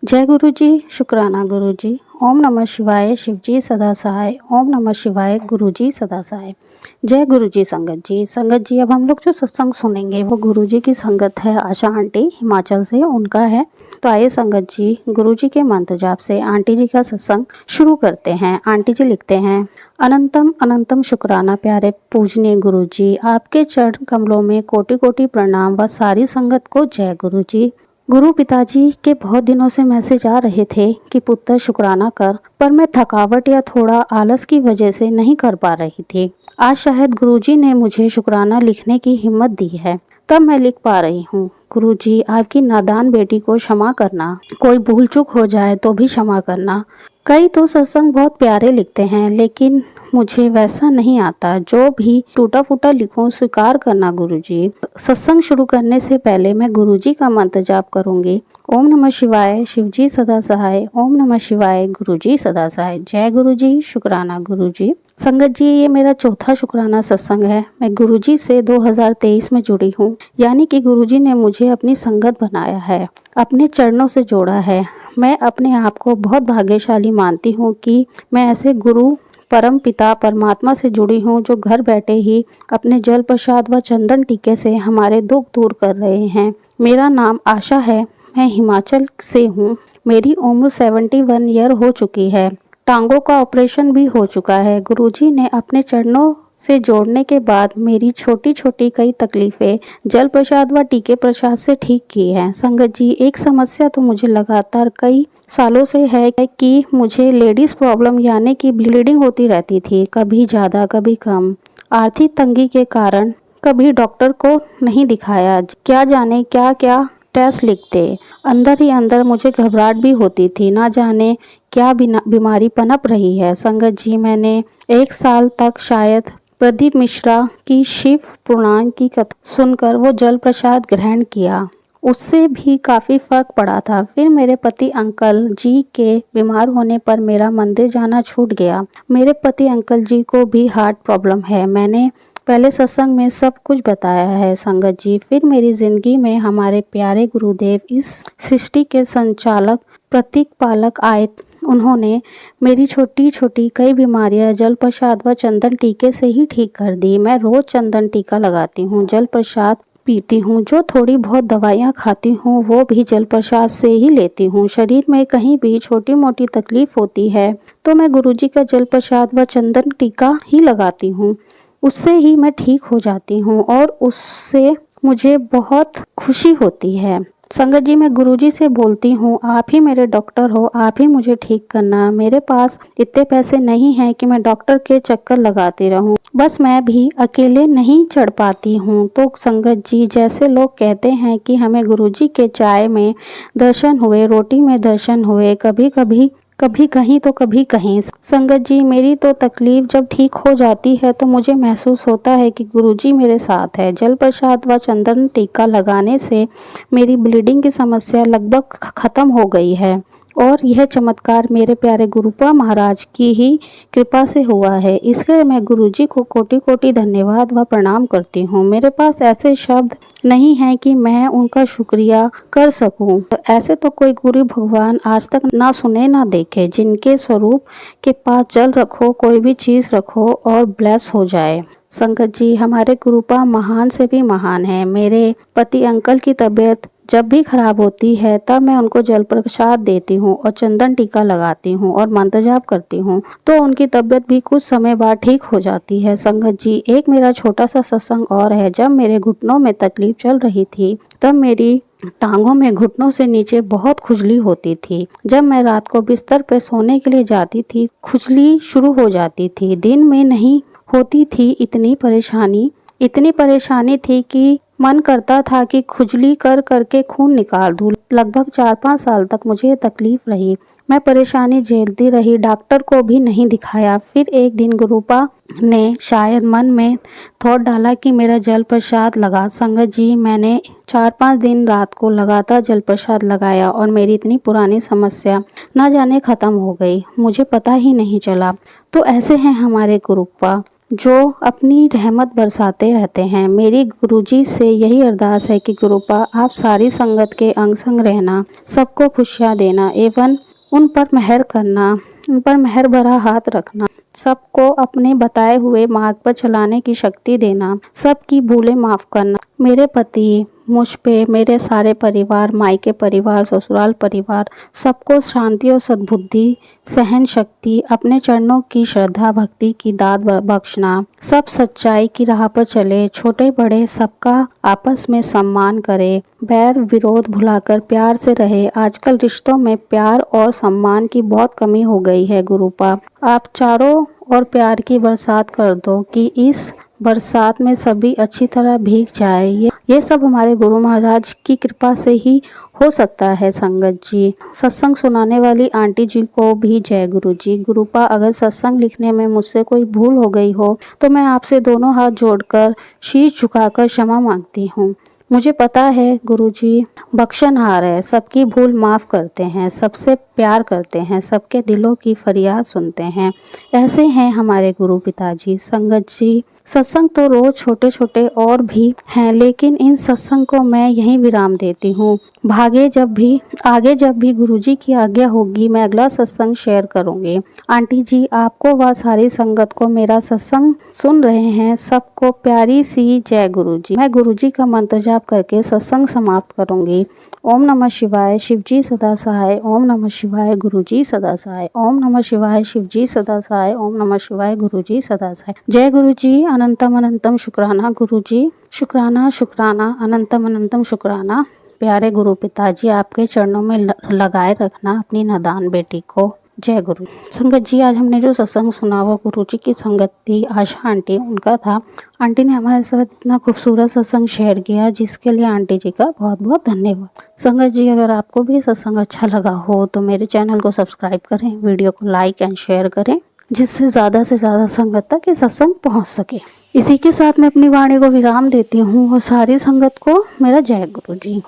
जय गुरु जी, शुक्राना गुरु जी। ओम नमः शिवाय, शिव जी सदा सहाय। ओम नमः शिवाय, गुरु जी सदा सहाय। जय गुरु जी। संगत जी, अब हम लोग जो सत्संग सुनेंगे वो गुरु जी की संगत है। आशा आंटी हिमाचल से उनका है। तो आइए संगत जी, गुरु जी के मंत्र जाप से आंटी जी का सत्संग शुरू करते हैं। आंटी जी लिखते हैं, अनंतम अनंतम शुक्राना प्यारे पूजनीय गुरु जी, आपके चरण कमलों में कोटि कोटि प्रणाम व सारी संगत को जय गुरु जी। गुरु पिताजी के बहुत दिनों से मैसेज आ रहे थे कि पुत्र शुक्राना कर, पर मैं थकावट या थोड़ा आलस की वजह से नहीं कर पा रही थी। आज शायद गुरुजी ने मुझे शुक्राना लिखने की हिम्मत दी है, तब मैं लिख पा रही हूँ। गुरुजी, आपकी नादान बेटी को क्षमा करना, कोई भूल चूक हो जाए तो भी क्षमा करना। कई तो सत्संग बहुत प्यारे लिखते हैं, लेकिन मुझे वैसा नहीं आता। जो भी टूटा फूटा लिखूं स्वीकार करना गुरुजी। सत्संग शुरू करने से पहले मैं गुरुजी का मंत्र जाप करूंगी। ओम नमः शिवाय, शिव जी सदा सहाय। ओम नमः शिवाय, गुरुजी सदा सहाय। जय गुरुजी, शुक्राना गुरुजी। संगत जी, ये मेरा चौथा शुक्राना सत्संग है। मैं गुरुजी से 2023 में जुड़ी हूँ, यानी कि गुरुजी ने मुझे अपनी संगत बनाया है, अपने चरणों से जोड़ा है। मैं अपने आप को बहुत भाग्यशाली मानती हूँ कि मैं ऐसे गुरु परम पिता परमात्मा से जुड़ी हूँ, जो घर बैठे ही अपने जल प्रसाद व चंदन टीके से हमारे दुख दूर कर रहे हैं। मेरा नाम आशा है, मैं हिमाचल से हूँ। मेरी उम्र 71 ईयर हो चुकी है। टांगों का ऑपरेशन भी हो चुका है। गुरुजी ने अपने चरणों से जोड़ने के बाद मेरी छोटी छोटी कई तकलीफें जल प्रसाद व टीके प्रसाद से ठीक की हैं। संगत जी, एक समस्या तो मुझे लगातार कई सालों से है कि मुझे लेडीज प्रॉब्लम यानी कि ब्लीडिंग होती रहती थी, कभी ज़्यादा कभी कम। आर्थिक तंगी के कारण कभी डॉक्टर को नहीं दिखाया, क्या जाने क्या क्या टेस्ट लिखते। अंदर ही अंदर मुझे घबराहट भी होती थी, ना जाने क्या बीमारी पनप रही है। संगत जी, मैंने 1 साल तक शायद प्रदीप मिश्रा की शिव पुराण की कथा सुनकर वो जल प्रसाद ग्रहण किया, उससे भी काफ़ी फर्क पड़ा था। फिर मेरे पति अंकल जी के बीमार होने पर मेरा मंदिर जाना छूट गया। मेरे पति अंकल जी को भी हार्ट प्रॉब्लम है। मैंने पहले सत्संग में सब कुछ बताया है संगत जी। फिर मेरी जिंदगी में हमारे प्यारे गुरुदेव, इस सृष्टि के संचालक प्रतीक पालक आए। उन्होंने मेरी छोटी छोटी कई बीमारियां जल प्रसाद व चंदन टीके से ही ठीक कर दी। मैं रोज चंदन टीका लगाती हूँ, जल प्रसाद पीती हूँ, जो थोड़ी बहुत दवाइयाँ खाती हूँ वो भी जल प्रसाद से ही लेती हूँ। शरीर में कहीं भी छोटी मोटी तकलीफ होती है तो मैं गुरुजी का जल प्रसाद व चंदन टीका ही लगाती हूँ, उससे ही मैं ठीक हो जाती हूँ और उससे मुझे बहुत खुशी होती है। संगत जी, मैं गुरुजी से बोलती हूँ, आप ही मेरे डॉक्टर हो, आप ही मुझे ठीक करना। मेरे पास इतने पैसे नहीं हैं कि मैं डॉक्टर के चक्कर लगाती रहूं, बस मैं भी अकेले नहीं चढ़ पाती हूँ। तो संगत जी, जैसे लोग कहते हैं कि हमें गुरुजी के चाय में दर्शन हुए, रोटी में दर्शन हुए, कभी कहीं तो कभी कहीं। संगत जी, मेरी तो तकलीफ जब ठीक हो जाती है तो मुझे महसूस होता है कि गुरुजी मेरे साथ है। जल प्रसाद व चंदन टीका लगाने से मेरी ब्लीडिंग की समस्या लगभग खत्म हो गई है और यह चमत्कार मेरे प्यारे गुरुपा महाराज की ही कृपा से हुआ है। इसलिए मैं गुरुजी को कोटि कोटि धन्यवाद व प्रणाम करती हूँ। मेरे पास ऐसे शब्द नहीं है कि मैं उनका शुक्रिया कर सकूं। तो ऐसे तो कोई गुरु भगवान आज तक ना सुने ना देखे, जिनके स्वरूप के पास जल रखो, कोई भी चीज रखो और ब्लेस हो जाए। संगत जी, हमारे गुरुपा महान से भी महान है। मेरे पति अंकल की तबीयत जब भी खराब होती है तब मैं उनको जल प्रसाद देती हूँ और चंदन टीका लगाती हूँ और मंत्र जाप करती हूँ, तो उनकी तबीयत भी कुछ समय बाद ठीक हो जाती है। संगत जी, एक मेरा छोटा सा सत्संग और है। जब मेरे घुटनों में तकलीफ चल रही थी तब मेरी टांगों में घुटनों से नीचे बहुत खुजली होती थी। जब मैं रात को बिस्तर पर सोने के लिए जाती थी, खुजली शुरू हो जाती थी। दिन में नहीं होती थी। इतनी परेशानी थी कि मन करता था कि खुजली कर करके खून निकाल दूं। लगभग 4-5 साल तक मुझे तकलीफ रही। मैं परेशानी झेलती रही, डॉक्टर को भी नहीं दिखाया। फिर एक दिन गुरुपा ने शायद मन में थॉट डाला कि मेरा जल प्रसाद लगा। संगत जी, मैंने 4-5 दिन रात को लगातार जल प्रसाद लगाया और मेरी इतनी पुरानी समस्या ना जाने खत्म हो गई, मुझे पता ही नहीं चला। तो ऐसे हैं हमारे गुरुपा। जो अपनी रहमत बरसाते रहते हैं। मेरी गुरुजी से यही अरदास है कि गुरुपा आप सारी संगत के अंग संग रहना, सबको खुशियाँ देना एवं उन पर मेहर करना, उन पर मेहर भरा हाथ रखना, सबको अपने बताए हुए मार्ग पर चलाने की शक्ति देना, सबकी भूलें माफ़ करना। मेरे पति, मुझ पे, मेरे सारे परिवार, मायके परिवार, ससुराल परिवार, सबको शांति और सद्बुद्धि, सहन शक्ति, अपने चरणों की श्रद्धा भक्ति की दात बख्शना। सब सच्चाई की राह पर चले, छोटे बड़े सबका आपस में सम्मान करे, बैर विरोध भुलाकर प्यार से रहे। आजकल रिश्तों में प्यार और सम्मान की बहुत कमी हो गई है गुरुपा। आप चारों और प्यार की बरसात कर दो कि इस बरसात में सभी अच्छी तरह भीग जाए। ये सब हमारे गुरु महाराज की कृपा से ही हो सकता है। संगत जी, सत्संग सुनाने वाली आंटी जी को भी जय गुरु जी। गुरुपा, अगर सत्संग लिखने में मुझसे कोई भूल हो गई हो तो मैं आपसे दोनों हाथ जोड़कर शीश झुकाकर क्षमा मांगती हूँ। मुझे पता है गुरुजी बख्शनहार है, सबकी भूल माफ़ करते हैं, सबसे प्यार करते हैं, सबके दिलों की फरियाद सुनते हैं। ऐसे हैं हमारे गुरु पिताजी। संगत जी, सत्संग तो रोज छोटे छोटे और भी हैं, लेकिन इन सत्संग को मैं यहीं विराम देती हूँ। आगे जब भी गुरुजी की आज्ञा होगी मैं अगला सत्संग शेयर करूँगी। आंटी जी, आपको व सारी संगत को मेरा सत्संग सुन रहे हैं सबको प्यारी सी जय गुरुजी। मैं गुरुजी का मंत्र जाप करके सत्संग समाप्त करूँगी। ओम नमः शिवाय, शिवजी सदा सहाय। ओम नमः शिवाय, गुरुजी सदा सहाय। ओम नमः शिवाय, शिवजी सदा सहाय। ओम नमः शिवाय, गुरुजी सदा सहाय। जय गुरुजी। अनंतम अनंतम शुक्राना गुरुजी। शुक्राना शुक्राना, अनंतम अनंतम शुक्राना। प्यारे गुरु पिताजी, आपके चरणों में लगाए रखना अपनी नादान बेटी को। जय गुरु। संगत जी, आज हमने जो सत्संग सुना वो गुरु जी की संगत थी, आशा आंटी उनका था। आंटी ने हमारे साथ इतना खूबसूरत सत्संग शेयर किया, जिसके लिए आंटी जी का बहुत बहुत धन्यवाद। संगत जी, अगर आपको भी सत्संग अच्छा लगा हो तो मेरे चैनल को सब्सक्राइब करें, वीडियो को लाइक एंड शेयर करें, जिससे ज़्यादा से ज़्यादा संगत तक ये सत्संग पहुँच सके। इसी के साथ मैं अपनी वाणी को विराम देती हूँ और सारी संगत को मेरा जय गुरु जी।